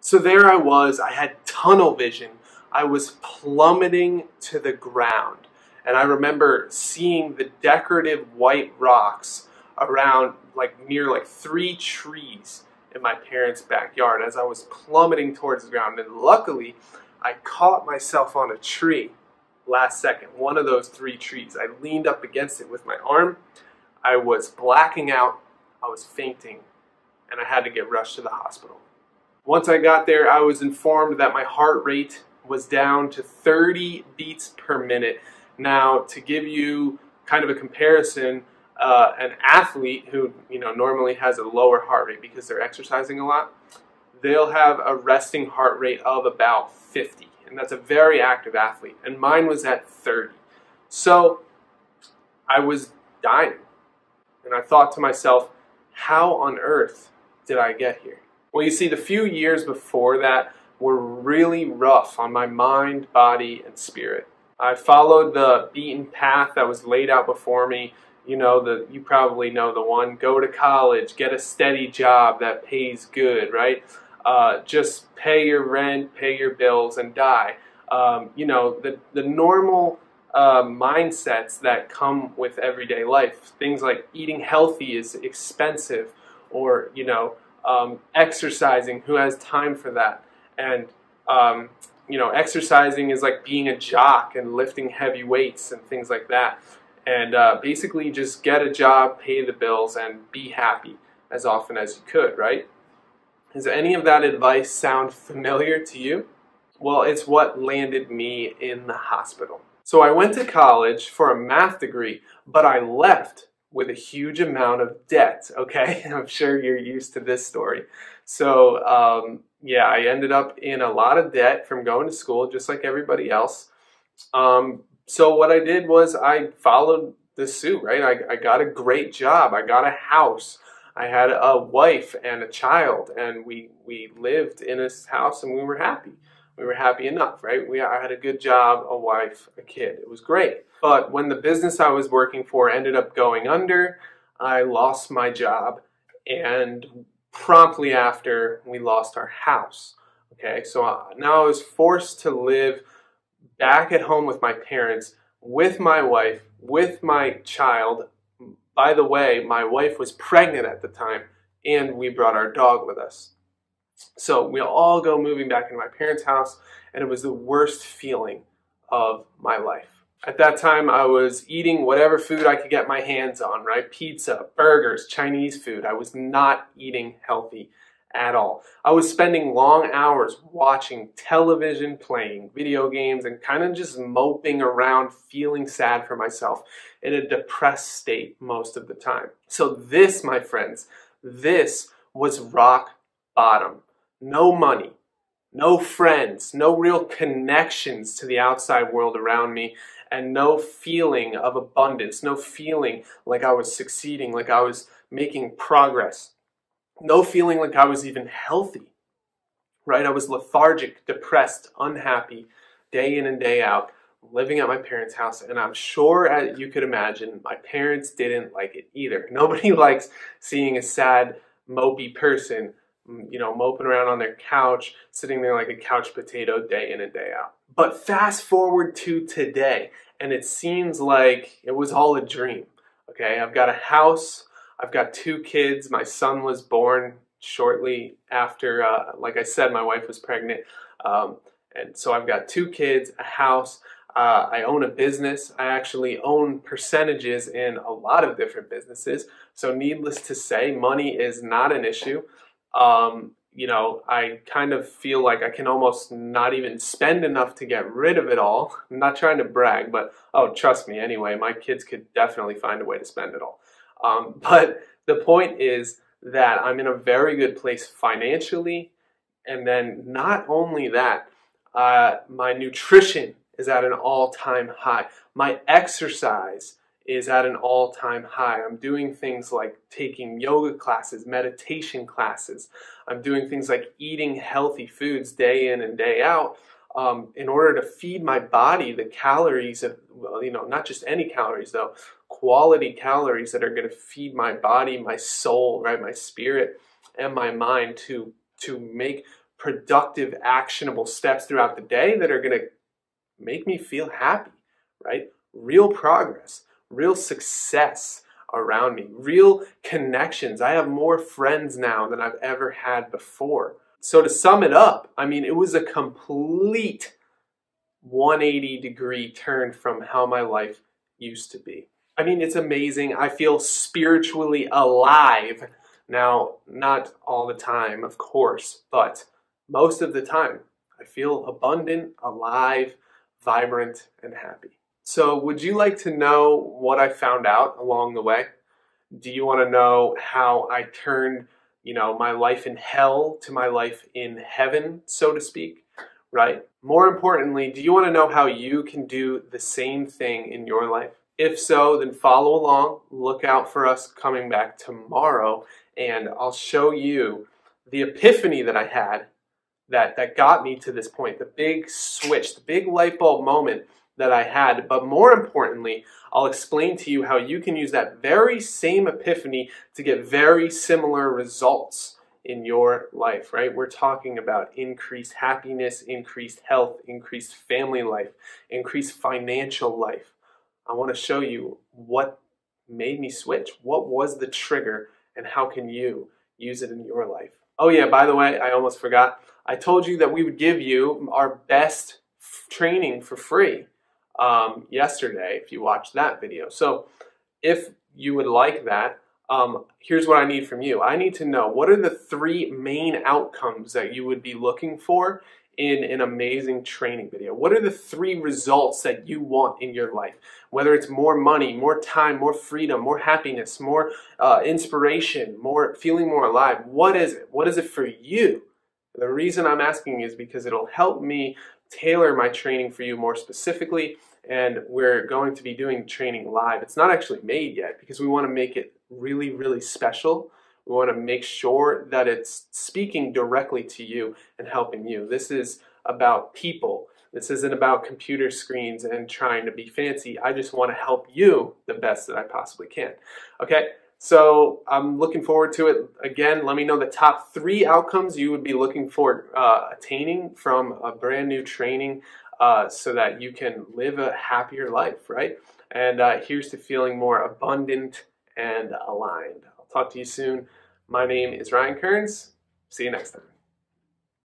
So there I was, I had tunnel vision. I was plummeting to the ground. And I remember seeing the decorative white rocks around, near 3 trees in my parents' backyard as I was plummeting towards the ground. And luckily, I caught myself on a tree last second, one of those 3 trees. I leaned up against it with my arm. I was blacking out, I was fainting, and I had to get rushed to the hospital. Once I got there, I was informed that my heart rate was down to 30 beats per minute. Now, to give you kind of a comparison, an athlete who normally has a lower heart rate because they're exercising a lot, they'll have a resting heart rate of about 50, and that's a very active athlete, and mine was at 30. So I was dying, and I thought to myself, how on earth did I get here? Well, you see, the few years before that were really rough on my mind, body, and spirit. I followed the beaten path that was laid out before me. You probably know the one: go to college, get a steady job that pays good, right? Just pay your rent, pay your bills, and die. The normal mindsets that come with everyday life. Things like eating healthy is expensive, or exercising. Who has time for that? And exercising is like being a jock and lifting heavy weights and things like that. And basically just get a job, pay the bills, and be happy as often as you could, right? Does any of that advice sound familiar to you? Well, it's what landed me in the hospital. So I went to college for a math degree, but I left with a huge amount of debt, okay? I'm sure you're used to this story. So, yeah, I ended up in a lot of debt from going to school, just like everybody else. So what I did was I followed the suit, right? I got a great job. I got a house. I had a wife and a child, and we lived in a house, and we were happy. We were happy enough, right? I had a good job, a wife, a kid. It was great. But when the business I was working for ended up going under, I lost my job, and promptly after, we lost our house. Okay, so now I was forced to live back at home with my parents, with my wife, with my child. By the way, my wife was pregnant at the time, and we brought our dog with us. So we all go moving back into my parents' house, and it was the worst feeling of my life. At that time, I was eating whatever food I could get my hands on, right? Pizza, burgers, Chinese food. I was not eating healthy at all. I was spending long hours watching television, playing video games, and kind of just moping around, feeling sad for myself in a depressed state most of the time. So this, my friends, this was rock bottom. No money, no friends, no real connections to the outside world around me, and no feeling of abundance, no feeling like I was succeeding, like I was making progress, no feeling like I was even healthy, right? I was lethargic, depressed, unhappy, day in and day out, living at my parents' house, and I'm sure, as you could imagine, my parents didn't like it either. Nobody likes seeing a sad, mopey person moping around on their couch, sitting there like a couch potato day in and day out. But fast forward to today, and it seems like it was all a dream, okay? I've got a house, I've got 2 kids, my son was born shortly after, like I said, my wife was pregnant, and so I've got 2 kids, a house, I own a business. I actually own percentages in a lot of different businesses, so needless to say, money is not an issue. I kind of feel like I can almost not even spend enough to get rid of it all. I'm not trying to brag, but oh, trust me anyway, my kids could definitely find a way to spend it all. But the point is that I'm in a very good place financially, and then not only that, my nutrition is at an all-time high. My exercise is at an all-time high. I'm doing things like taking yoga classes, meditation classes. I'm doing things like eating healthy foods day in and day out in order to feed my body the calories of, not just any calories though, quality calories that are going to feed my body, my soul, right, my spirit, and my mind to make productive, actionable steps throughout the day that are going to make me feel happy, right? Real progress, real success around me, real connections. I have more friends now than I've ever had before. So to sum it up, I mean, it was a complete 180-degree turn from how my life used to be. I mean, it's amazing. I feel spiritually alive. Now, not all the time, of course, but most of the time, I feel abundant, alive, vibrant, and happy. So would you like to know what I found out along the way? Do you want to know how I turned, my life in hell to my life in heaven, so to speak, right? More importantly, do you want to know how you can do the same thing in your life? If so, then follow along. Look out for us coming back tomorrow, and I'll show you the epiphany that I had that got me to this point, the big switch, the big light bulb moment that I had. But more importantly, I'll explain to you how you can use that very same epiphany to get very similar results in your life, right? We're talking about increased happiness, increased health, increased family life, increased financial life. I want to show you what made me switch. What was the trigger, and how can you use it in your life? Oh yeah, by the way, I almost forgot. I told you that we would give you our best training for free yesterday if you watched that video. So if you would like that, here's what I need from you. I need to know, what are the 3 main outcomes that you would be looking for in an amazing training video? What are the 3 results that you want in your life? Whether it's more money, more time, more freedom, more happiness, more inspiration, feeling more alive. What is it? What is it for you? The reason I'm asking is because it'll help me tailor my training for you more specifically, and we're going to be doing training live. It's not actually made yet because we want to make it really, really special. We want to make sure that it's speaking directly to you and helping you. This is about people. This isn't about computer screens and trying to be fancy. I just want to help you the best that I possibly can. Okay, so I'm looking forward to it. Again, let me know the top 3 outcomes you would be looking for attaining from a brand new training so that you can live a happier life, right? And here's to feeling more abundant and aligned. I'll talk to you soon. My name is Ryan Kearns. See you next time.